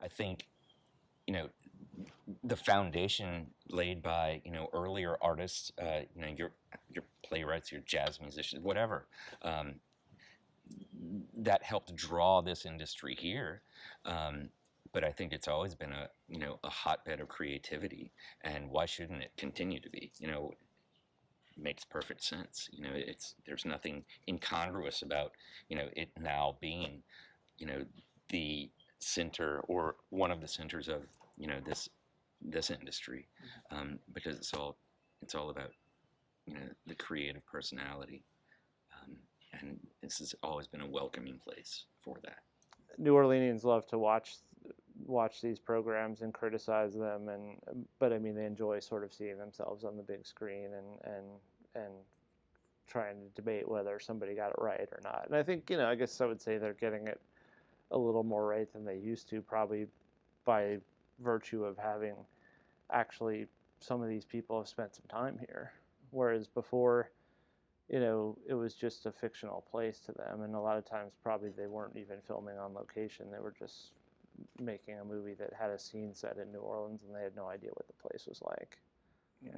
I think, you know, the foundation laid by, earlier artists, your playwrights, your jazz musicians, whatever, um, that helped draw this industry here. But I think it's always been a hotbed of creativity, and why shouldn't it continue to be? It makes perfect sense. There's nothing incongruous about, it now being, you know, the center or one of the centers of, this industry, because it's all about, the creative personality, and this has always been a welcoming place for that. New Orleanians love to watch these programs and criticize them, and but I mean they enjoy sort of seeing themselves on the big screen and trying to debate whether somebody got it right or not. And I think I guess I would say they're getting it a little more right than they used to, probably by virtue of having actually some of these people have spent some time here, whereas before it was just a fictional place to them. And a lot of times, probably they weren't even filming on location. They were just making a movie that had a scene set in New Orleans, and they had no idea what the place was like.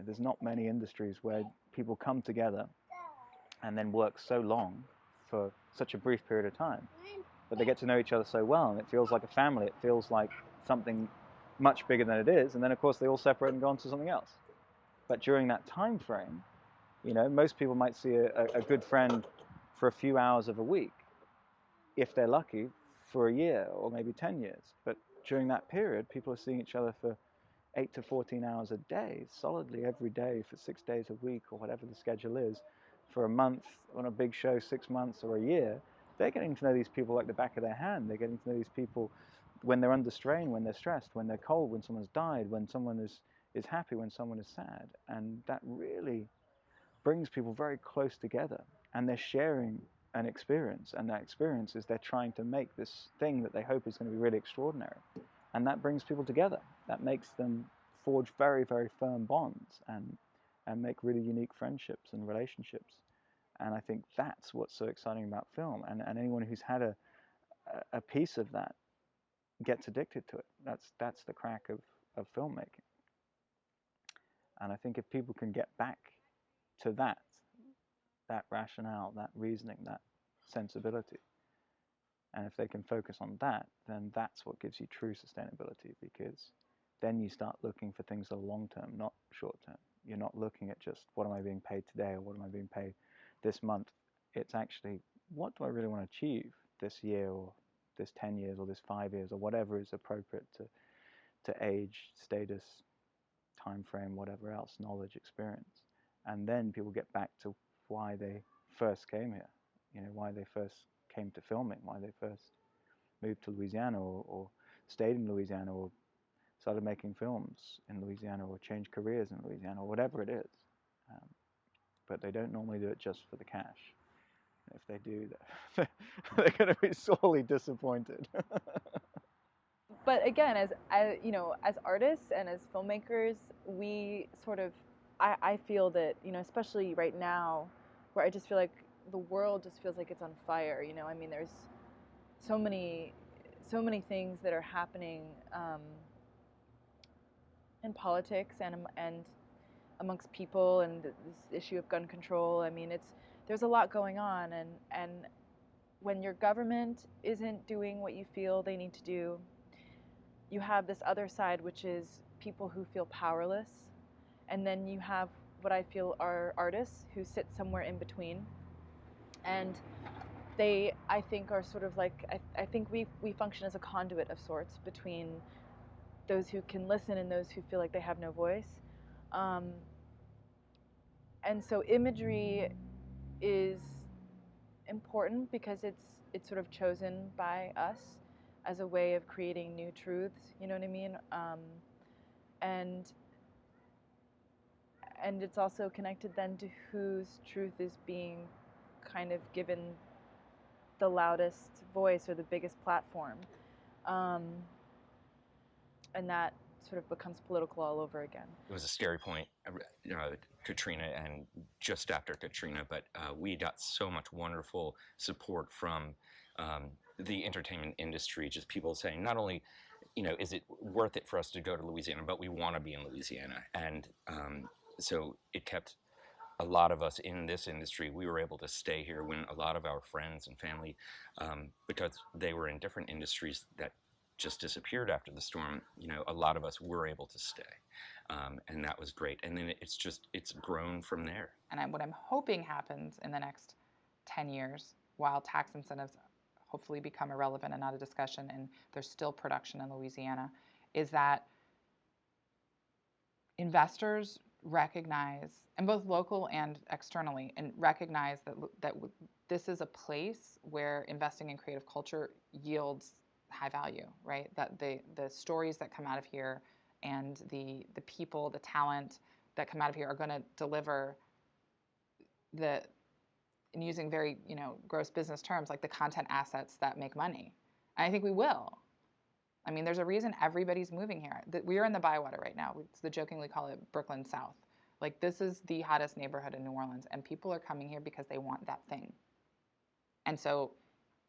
There's not many industries where people come together and then work so long for such a brief period of time, but they get to know each other so well, and it feels like a family. It feels like something much bigger than it is. And then, of course, they all separate and go on to something else. But during that time frame, most people might see a good friend for a few hours of a week, if they're lucky, for a year or maybe 10 years. But during that period, people are seeing each other for 8 to 14 hours a day, solidly every day for 6 days a week or whatever the schedule is, for a month on a big show, 6 months or a year. They're getting to know these people like the back of their hand. They're getting to know these people when they're under strain, when they're stressed, when they're cold, when someone's died, when someone is happy, when someone is sad. And that really brings people very close together, and they're sharing an experience, and that experience is they're trying to make this thing that they hope is going to be really extraordinary, and that brings people together. That makes them forge very, very firm bonds and make really unique friendships and relationships. And I think that's what's so exciting about film, and anyone who's had a piece of that gets addicted to it. That's the crack of filmmaking. And I think if people can get back to that rationale, that reasoning, that sensibility, and if they can focus on that, then that's what gives you true sustainability, because then you start looking for things that are long term, not short term. You're not looking at just what am I being paid today or what am I being paid this month. It's actually, what do I really want to achieve this year or this 10 years or this 5 years or whatever is appropriate to age, status, time frame, whatever else, knowledge, experience. And then people get back to why they first came here, why they first came to filming, why they first moved to Louisiana or stayed in Louisiana or started making films in Louisiana or changed careers in Louisiana or whatever it is. But they don't normally do it just for the cash. If they do, they're going to be sorely disappointed. But again, as artists and as filmmakers, we sort of, I feel that, especially right now, where I just feel like the world just feels like it's on fire. I mean, there's so many things that are happening in politics and amongst people, and this issue of gun control. I mean, there's a lot going on, and when your government isn't doing what you feel they need to do, you have this other side, which is people who feel powerless, and then you have what I feel are artists who sit somewhere in between, and they, I think, are sort of like, I think we function as a conduit of sorts between those who can listen and those who feel like they have no voice. And so imagery is important because it's sort of chosen by us as a way of creating new truths. You know what I mean? And it's also connected then to whose truth is being kind of given the loudest voice or the biggest platform, and that sort of becomes political all over again. It was a scary point, Katrina and just after Katrina, but we got so much wonderful support from the entertainment industry, just people saying not only, is it worth it for us to go to Louisiana? But we want to be in Louisiana, and so it kept a lot of us in this industry. We were able to stay here when a lot of our friends and family, because they were in different industries that just disappeared after the storm, a lot of us were able to stay, and that was great. And then it's grown from there. And what I'm hoping happens in the next 10 years, while tax incentives hopefully become irrelevant and not a discussion, and there's still production in Louisiana, is that investors recognize, and both local and externally, and recognize that this is a place where investing in creative culture yields high value, right? That the stories that come out of here and the people, the talent that come out of here are going to deliver and using very, gross business terms, like the content assets that make money. And I think we will. I mean, there's a reason everybody's moving here. We are in the Bywater right now. We jokingly call it Brooklyn South. Like, this is the hottest neighborhood in New Orleans, and people are coming here because they want that thing. And so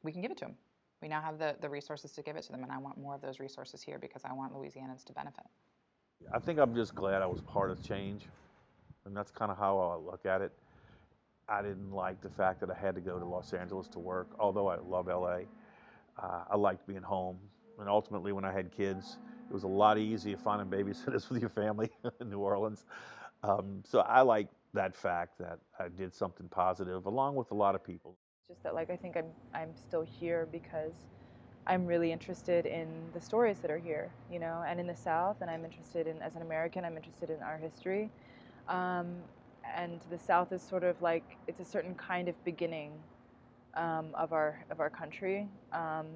we can give it to them. We now have the resources to give it to them, and I want more of those resources here because I want Louisianans to benefit. I think I'm just glad I was part of change, and that's kind of how I look at it. I didn't like the fact that I had to go to Los Angeles to work, although I love LA. I liked being home, and ultimately when I had kids, it was a lot easier finding babysitters with your family in New Orleans. So I like that fact that I did something positive along with a lot of people. Just that, I think I'm still here because I'm really interested in the stories that are here, and in the South, and I'm interested in, as an American, I'm interested in our history. And the South is sort of it's a certain kind of beginning of our country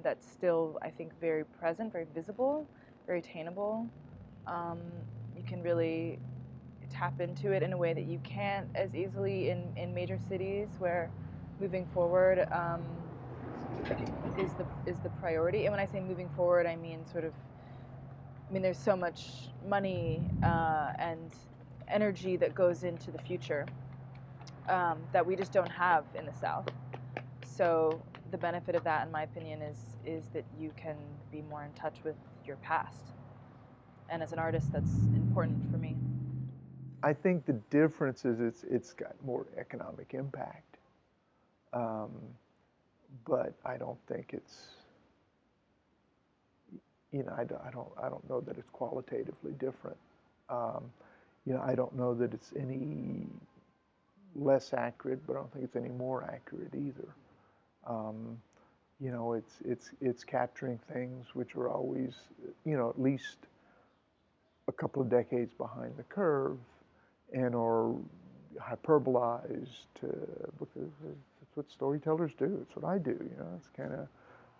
that's still, I think, very present, very visible, very attainable. You can really tap into it in a way that you can't as easily in major cities, where moving forward is the priority. And when I say moving forward, I mean there's so much money and energy that goes into the future that we just don't have in the South. So the benefit of that, in my opinion, is that you can be more in touch with your past. And as an artist, that's important for me. I think the difference is it's got more economic impact, but I don't think it's, I don't know that it's qualitatively different. I don't know that it's any less accurate, but I don't think it's any more accurate either. It's capturing things which are always, at least a couple of decades behind the curve, and are hyperbolized because that's what storytellers do. It's what I do.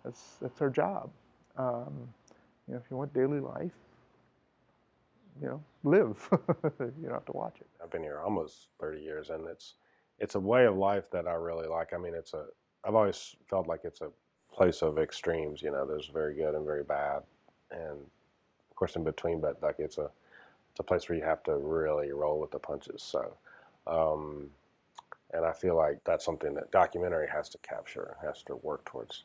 That's our job. If you want daily life, live. You don't have to watch it. I've been here almost 30 years, and it's a way of life that I really like. I mean, I've always felt like it's a place of extremes. There's very good and very bad, and of course in between. But it's a place where you have to really roll with the punches. So, and I feel like that's something that documentary has to capture, has to work towards.